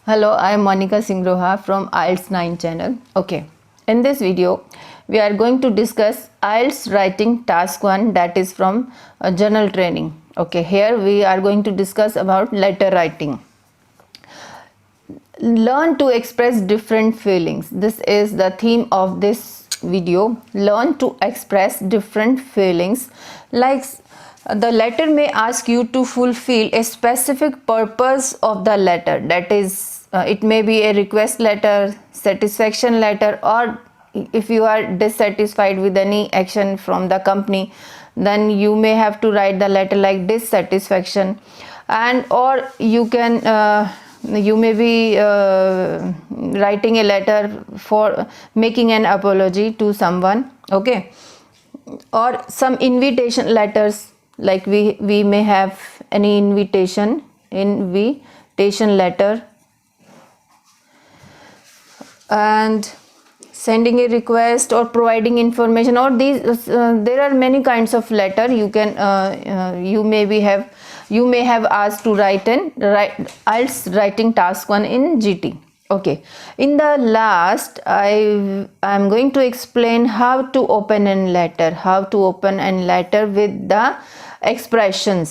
Hello, I am Monica Singroha from IELTS 9 channel. Okay, in this video, we are going to discuss IELTS writing task 1, that is from journal training. Okay, here we are going to discuss about letter writing. Learn to express different feelings. This is the theme of this video. Learn to express different feelings. Like the letter may ask you to fulfill a specific purpose of the letter. That is, it may be a request letter, satisfaction letter, or if you are dissatisfied with any action from the company, then you may have to write the letter like dissatisfaction. And or you can you may be writing a letter for making an apology to someone. Okay, or some invitation letters, like we may have any invitation letter, and sending a request or providing information, or these there are many kinds of letter you can you may have asked to write IELTS writing task 1 in GT. Okay, in the last I am going to explain how to open a letter, with the expression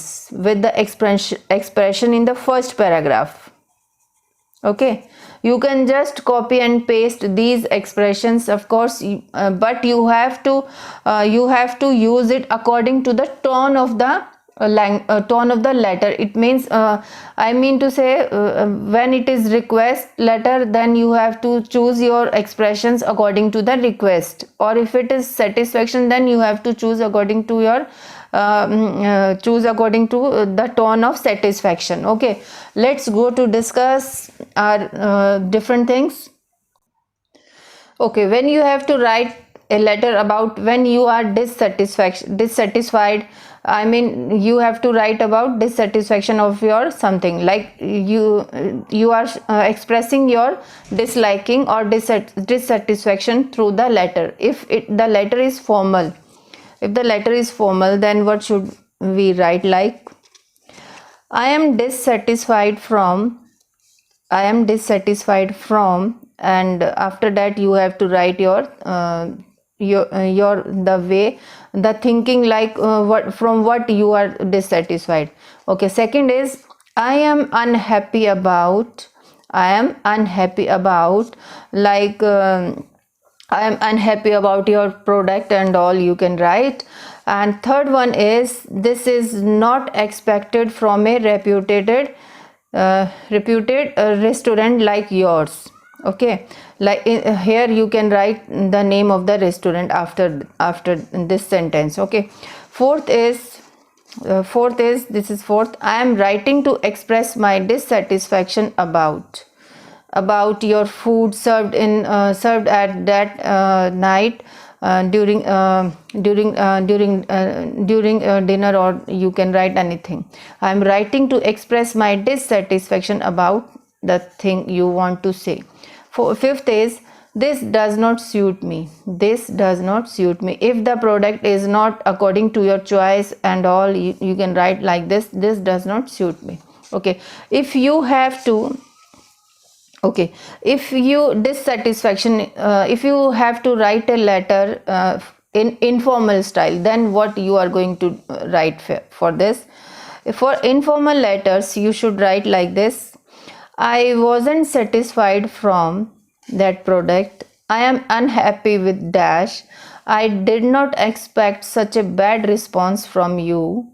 in the first paragraph. Okay, you can just copy and paste these expressions, of course, but you have to use it according to the tone of the letter. It means I mean to say, when it is request letter, then you have to choose your expressions according to the request, or if it is satisfaction, then you have to choose according to your the tone of satisfaction. Okay, let's go to discuss our different things. Okay, when you have to write a letter about when you are dissatisfied, I mean you have to write about dissatisfaction of your something, like you are expressing your disliking or dissatisfaction through the letter. If the letter is formal, then what should we write? Like, I am dissatisfied from, and after that you have to write your the way, the thinking, like what you are dissatisfied. Okay, second is I am unhappy about, like I am unhappy about your product and all, you can write. And third one is, this is not expected from a reputed restaurant like yours. Okay, like here you can write the name of the restaurant after this sentence. Okay, fourth is I am writing to express my dissatisfaction about your food served at that night, during dinner, or you can write anything. I am writing to express my dissatisfaction about the thing you want to say. Fifth is, this does not suit me. If the product is not according to your choice and all, you can write like this does not suit me. Okay, if you have to if you dissatisfaction, if you have to write a letter in informal style, then what you are going to write for this? For informal letters, you should write like this: I wasn't satisfied from that product. I am unhappy with dash. I did not expect such a bad response from you.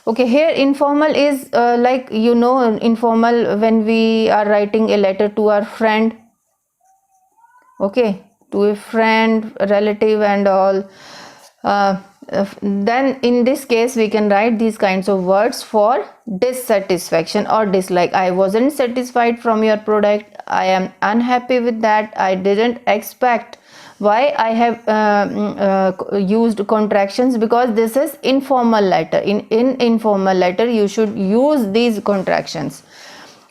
Okay, here informal is like, informal when we are writing a letter to our friend. Okay, to a friend, relative and all. Then in this case we can write these kinds of words for dissatisfaction or dislike. I wasn't satisfied from your product. I am unhappy with that. I didn't expect. Why I have used contractions? Because this is informal letter. In informal letter you should use these contractions.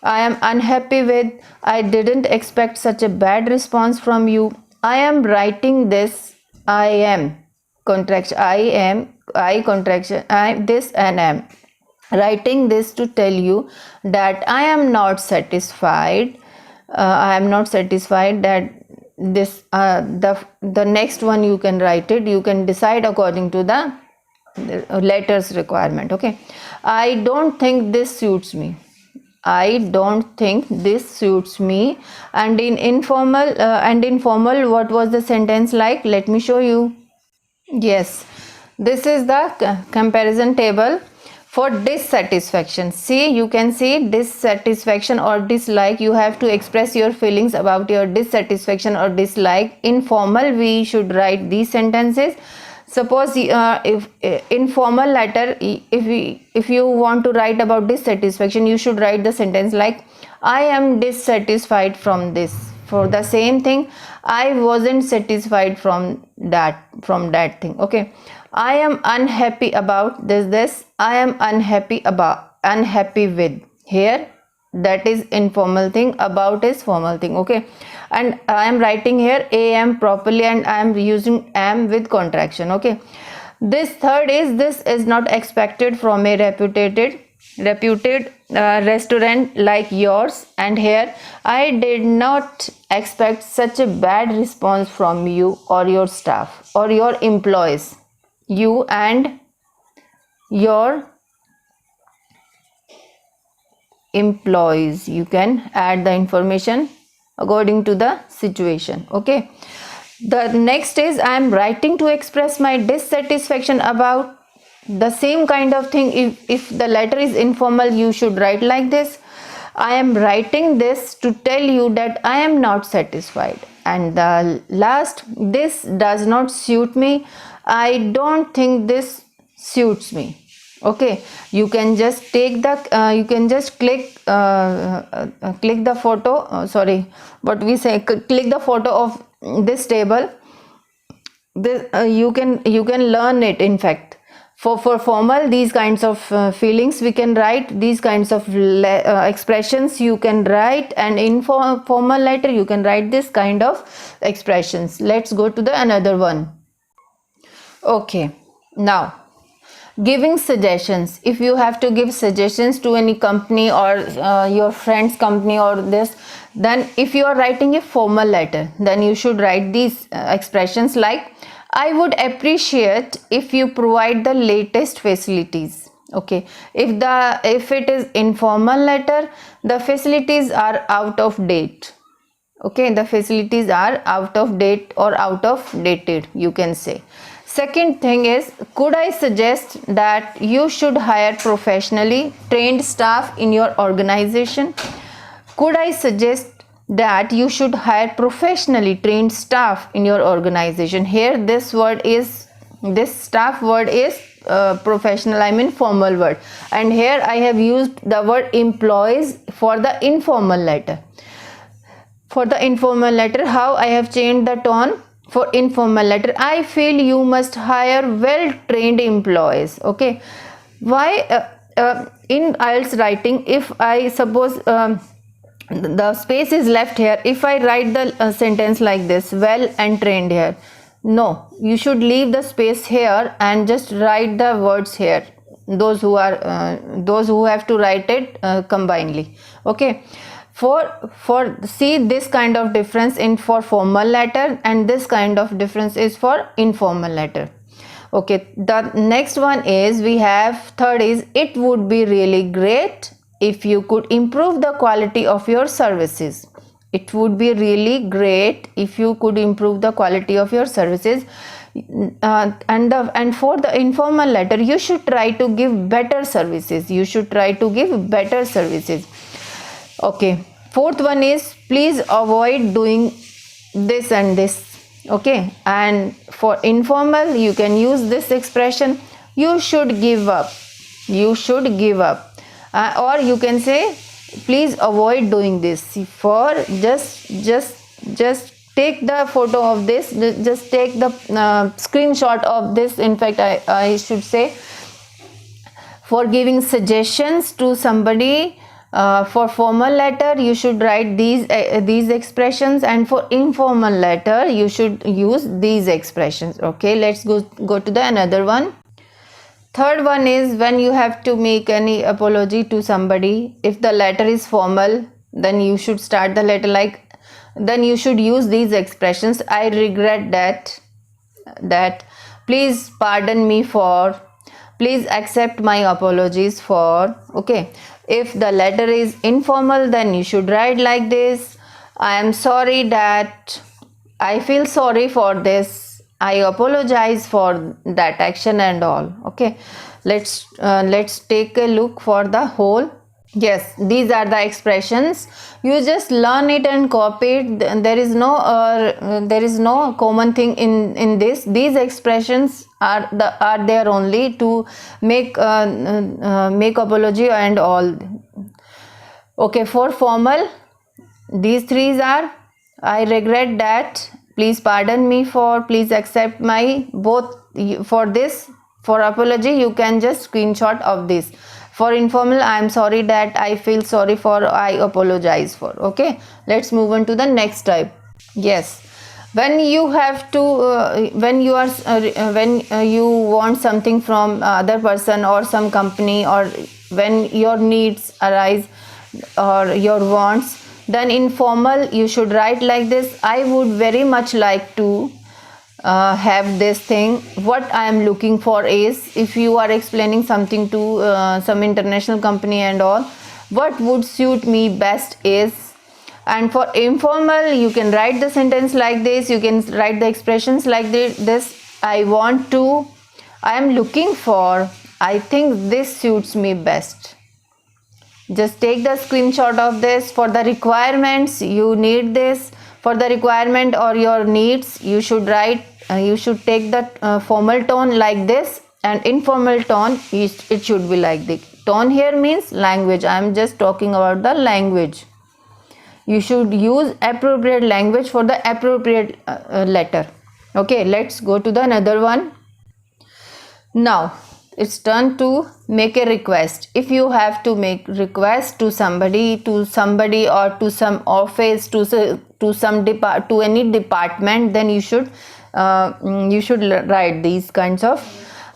I am unhappy with, I didn't expect such a bad response from you. I am writing this, I am contraction, this and am writing this to tell you that I am not satisfied I am not satisfied, that this the next one you can write it, you can decide according to the letter's requirement. Okay, I don't think this suits me. I don't think this suits me. And in informal, what was the sentence like? Let me show you. Yes, this is the comparison table for dissatisfaction. See, you can see dissatisfaction or dislike. You have to express your feelings about your dissatisfaction or dislike. In formal, we should write these sentences. Suppose if informal letter, if you want to write about dissatisfaction, you should write the sentence like, I am dissatisfied from this. For the same thing, I wasn't satisfied from that thing. Okay, I am unhappy about this. I am unhappy with. Here, that is informal thing, about is formal thing. Okay, and I am writing here am properly, and I am using am with contraction. Okay, this third is, this is not expected from a reputed restaurant like yours. And here, I did not expect such a bad response from you or your staff or your employees. You and your employees, you can add the information according to the situation. Okay, the next is, I am writing to express my dissatisfaction about the same kind of thing. If the letter is informal, you should write like this. I am writing this to tell you that I am not satisfied. And the last, this does not suit me. I don't think this suits me. Okay, you can just take the you can just click the photo, click the photo of this table. This you can learn it. In fact, for formal, these kinds of feelings we can write, these kinds of expressions you can write, and in formal letter you can write this kind of expressions. Let's go to the another one. Okay, now giving suggestions. If you have to give suggestions to any company or your friend's company or this, then if you are writing a formal letter, then you should write these expressions like, I would appreciate if you provide the latest facilities. Okay, if it is informal letter, the facilities are out of date. Okay, the facilities are out of date or out of dated, you can say. Second thing is, could I suggest that you should hire professionally trained staff in your organization? Could I suggest that you should hire professionally trained staff in your organization? Here, this staff word is professional, I mean formal word. And here I have used the word employees for the informal letter. For the informal letter, how I have changed the tone? For informal letter, I feel you must hire well trained employees. Okay, why in IELTS writing, if I suppose the space is left here, if I write the sentence like this, well and trained here, no, you should leave the space here and just write the words here, those who have to write it combinedly. Okay, for see this kind of difference in for formal letter, and this kind of difference is for informal letter. Okay, the next one is, we have third is, it would be really great if you could improve the quality of your services. It would be really great if you could improve the quality of your services. And for the informal letter, you should try to give better services. You should try to give better services. Okay, fourth one is, please avoid doing this and this. Okay, and for informal, you can use this expression, you should give up. You should give up. Or you can say, please avoid doing this. For just take the photo of this, just take the screenshot of this. In fact, I should say, for giving suggestions to somebody, for formal letter you should write these expressions, and for informal letter you should use these expressions. Okay, let's go to the another one. Third one is, when you have to make any apology to somebody, if the letter is formal, then you should start the letter like, then you should use these expressions. I regret that, please pardon me for, please accept my apologies for. Okay, if the letter is informal, then you should write like this: I am sorry that, I feel sorry for this, I apologize for that action and all. Okay, let's take a look for the whole. Yes, these are the expressions. You just learn it and copy it. There is no common thing in this. These expressions are there only to make make apology and all. Okay, for formal, these three are: I regret that, please pardon me for, please accept my, both. For this, for apology, you can just screenshot of this. For informal, I am sorry that, I feel sorry for, I apologize for. Okay, let's move on to the next type. Yes, when you have to when you are when you want something from other person or some company, or when your needs arise or your wants, then in formal you should write like this: I would very much like to have this thing. What I am looking for is, if you are explaining something to some international company and all, what would suit me best is. And for informal, you can write the sentence like this, you can write the expressions like this: I want to, I am looking for, I think this suits me best. Just take the screenshot of this. For the requirements, you need this. For the requirement or your needs, you should write, you should take the formal tone like this, and informal tone, it should be like this. Tone here means language. I am just talking about the language. You should use appropriate language for the appropriate letter. Okay, let's go to the another one. Now it's turn to make a request. If you have to make request to somebody or to some office, to some to any department, then you should write these kinds of: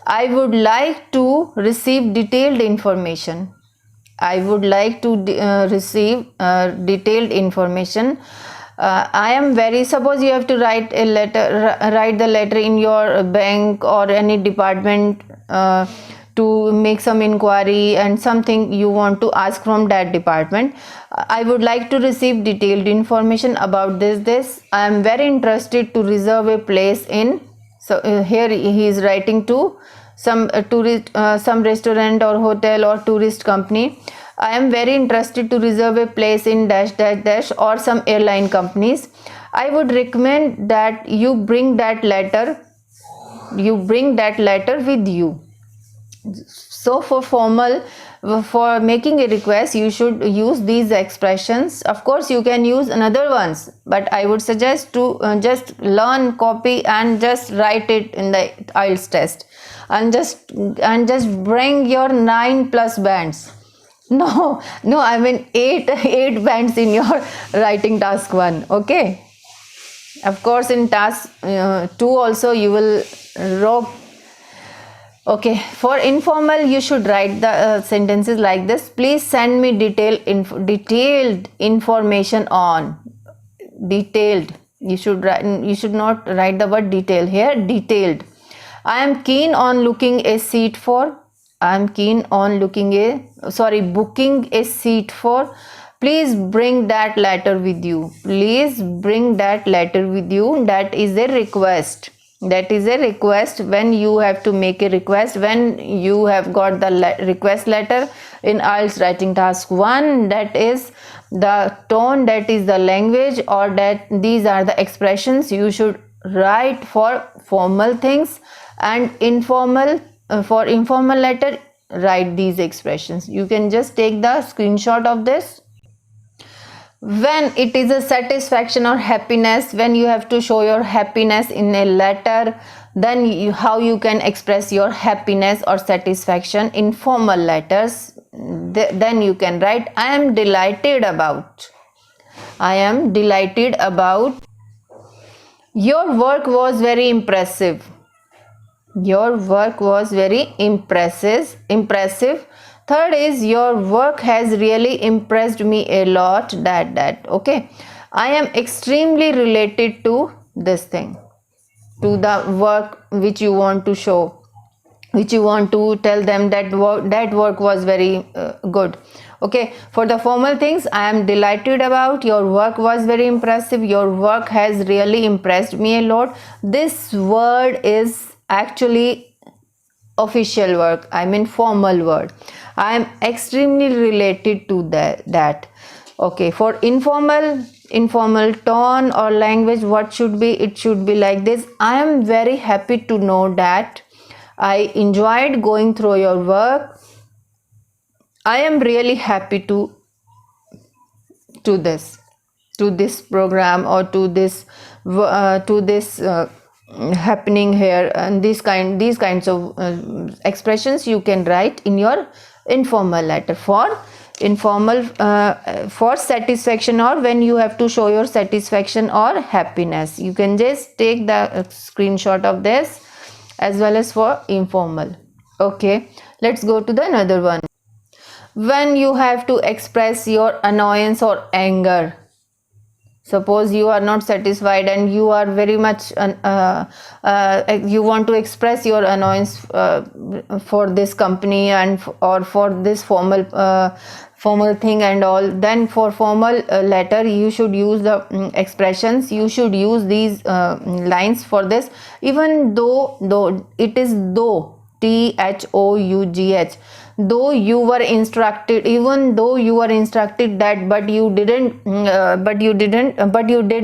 I would like to receive detailed information. I would like to receive detailed information. I am very, suppose you have to write a letter, write the letter in your bank or any department to make some inquiry and something you want to ask from that department. I would like to receive detailed information about this. I am very interested to reserve a place in. So here he is writing to some tourist, some restaurant or hotel or tourist company. I am very interested to reserve a place in dash dash dash, or some airline companies. I would recommend that you bring that letter with you. So for formal, for making a request, you should use these expressions. Of course you can use another ones, but I would suggest to just learn, copy and just write it in the IELTS test, and just bring your 9+ bands. No, I mean 8 bands in your writing task 1. Okay, of course in task 2 also you will rock. Okay, for informal, you should write the sentences like this: please send me detailed information on. Detailed, you should not write the word detail here. Detailed. I am keen on booking a seat for. Please bring that letter with you. That is a request. When you have to make a request, when you have got the request letter in IELTS writing task 1, that is the tone, that is the language, or that these are the expressions you should write for formal things. And informal, for informal letter, write these expressions. You can just take the screenshot of this. When it is a satisfaction or happiness, when you have to show your happiness in a letter, then how you can express your happiness or satisfaction in formal letters, then you can write I am delighted about. Your work was very impressive. Third is your work has really impressed me a lot, that. Okay, I am extremely related to this thing, to the work which you want to show, which you want to tell them that work was very good. Okay, for the formal things, I am delighted about, your work was very impressive, your work has really impressed me a lot. This word is actually official work, I mean formal word. I am extremely related to that. Okay, for informal tone or language, what should be? It should be like this: I am very happy to know that I enjoyed going through your work. I am really happy to this to this program, or to this happening here. And these kinds of expressions you can write in your informal letter. For informal, for satisfaction, or when you have to show your satisfaction or happiness, you can just take the screenshot of this, as well as for informal. Okay, let's go to the another one. When you have to express your annoyance or anger, suppose you are not satisfied and you are very much you want to express your annoyance for this company, and or for this formal thing and all, then for formal letter you should use the expressions, you should use these lines for this. Even though it is though, THOUGH, though you were instructed, even though you were instructed that, but you did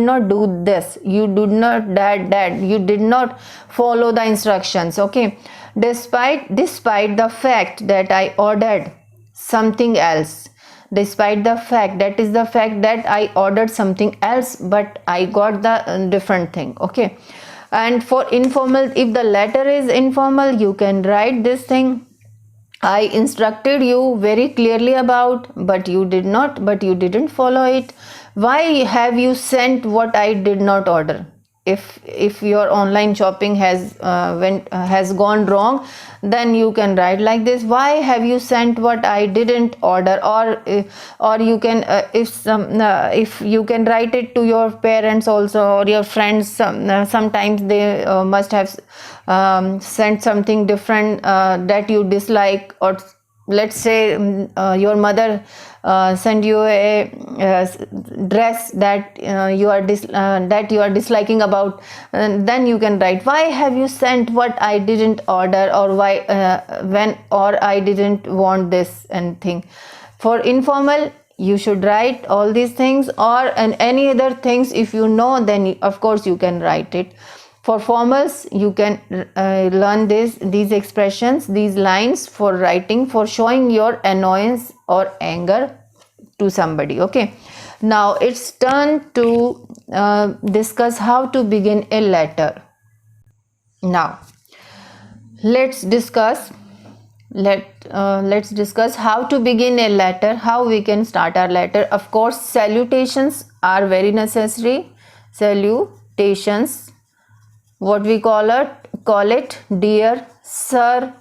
not do this, you did not that you did not follow the instructions. Okay, despite the fact that I ordered something else, despite the fact, that is the fact that I ordered something else, but I got the different thing. Okay, and for informal, if the letter is informal, you can write this thing: I instructed you very clearly about, but you didn't follow it. Why have you sent what I did not order? If your online shopping has gone wrong, then you can write like this: why have you sent what I didn't order? Or you can if you can write it to your parents also, or your friends. Sometimes they must have sent something different that you dislike, or let's say your mother send you a dress that you are disliking about, then you can write: why have you sent what I didn't order? Or why or I didn't want this and thing. For informal, you should write all these things, or and any other things. If you know, then of course you can write it. For formals, you can learn these expressions, these lines for writing, for showing your annoyance or anger to somebody. Okay, now it's turn to discuss how to begin a letter. Now let's discuss how to begin a letter, how we can start our letter. Of course, salutations are very necessary. Salutations, what we call it dear, sir,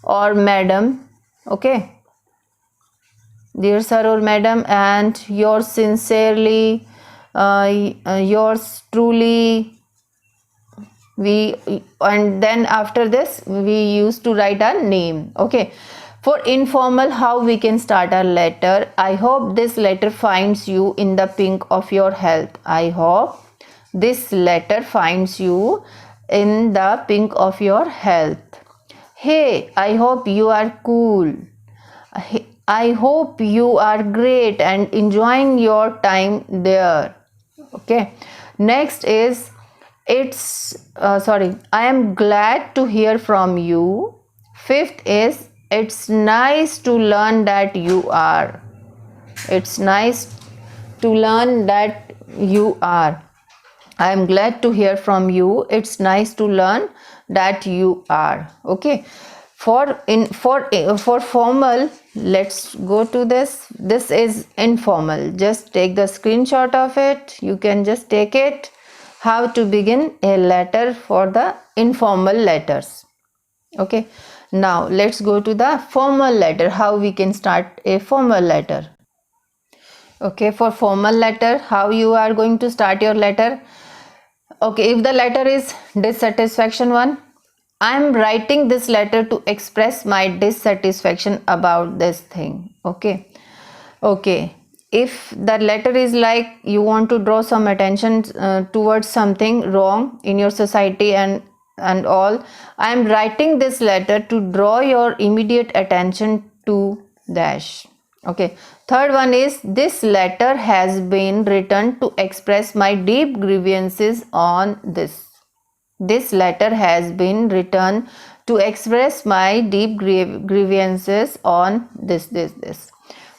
or madam. Okay, dear sir or madam, and yours sincerely, yours truly. And then after this we used to write our name. Okay, for informal, how we can start our letter: I hope this letter finds you in the pink of your health. I hope this letter finds you in the pink of your health. Hey, I hope you are cool. I hope you are great and enjoying your time there. Okay, next is I am glad to hear from you. Fifth is it's nice to learn that you are. It's nice to learn that you are. I am glad to hear from you. It's nice to learn that you are. Okay, for formal, let's go to this. This is informal. Just take the screenshot of it. You can just take it. How to begin a letter for the informal letters. Okay, Now let's go to the formal letter, how we can start a formal letter. Okay, for formal letter, how you are going to start your letter? Okay, if the letter is dissatisfaction one, I am writing this letter to express my dissatisfaction about this thing. Okay, if the letter is like you want to draw some attention towards something wrong in your society and all, I am writing this letter to draw your immediate attention to dash. Okay, third one is this letter has been written to express my deep grievances on this letter has been written to express my deep grievances on this.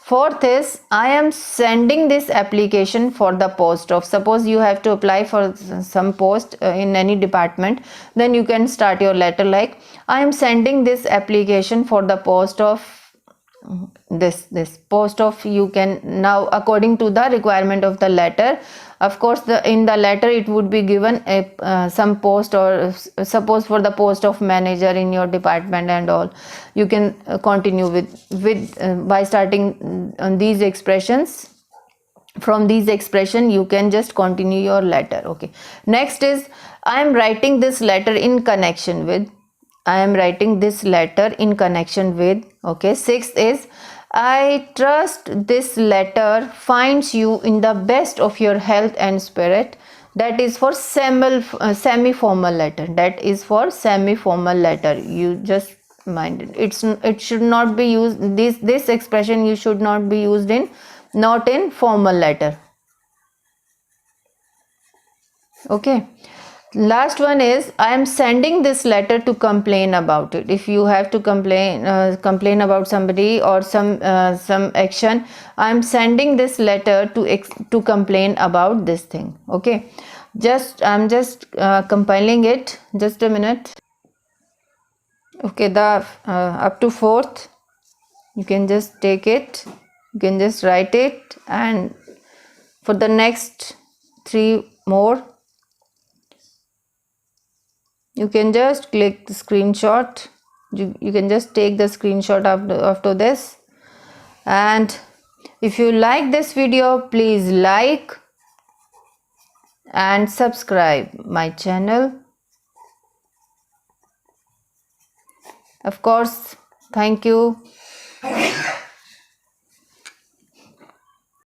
Fourth is I am sending this application for the post of. Suppose you have to apply for some post in any department, then you can start your letter like I am sending this application for the post of this post of. You can now, according to the requirement of the letter, of course in the letter it would be given a some post, or suppose for the post of manager in your department and all, you can continue with by starting these expressions. From these expression you can just continue your letter. Okay, next is I am writing this letter in connection with. I am writing this letter in connection with. Okay, sixth is I trust this letter finds you in the best of your health and spirit. That is for semi-formal letter. That is for semi-formal letter. You just mind it. It should not be used. This expression you should not be used in, not in formal letter. Okay, last one is I am sending this letter to complain about it. If you have to complain about somebody or some action, I am sending this letter to complain about this thing. Okay, I'm just compiling it. Just a minute. Okay, the up to fourth you can just take it, you can just write it, and for the next three more you can just click the screenshot. You can just take the screenshot after this. And if you like this video, please like and subscribe my channel. Of course, thank you.